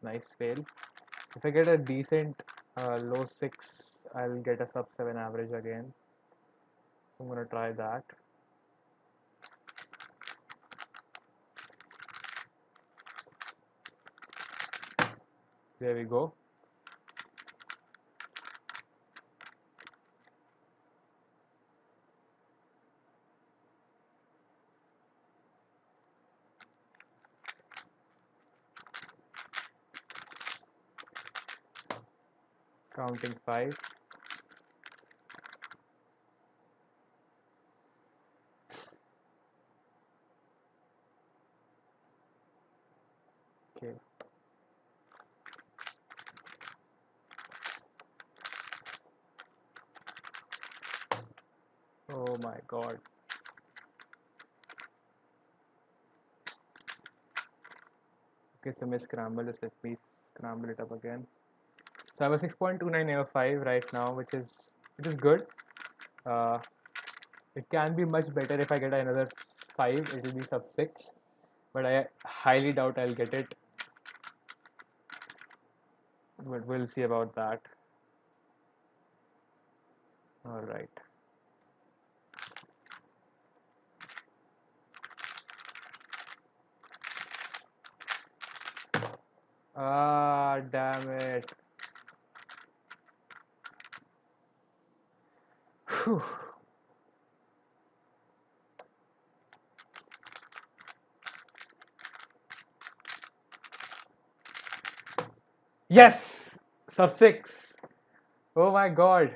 Nice fail. If I get a decent low 6, I'll get a sub 7 average again. I'm gonna try that. There we go. Counting 5. Okay. Oh my god. Okay, it's a miss scramble. Just let me scramble it up again. So I have a 6.29 over 5 right now, which is good. Uh, it can be much better if I get another 5. It will be sub 6, but I highly doubt I'll get it. But we'll see about that. All right. Ah, damn it. Whew. Yes! Sub 6. Oh my god.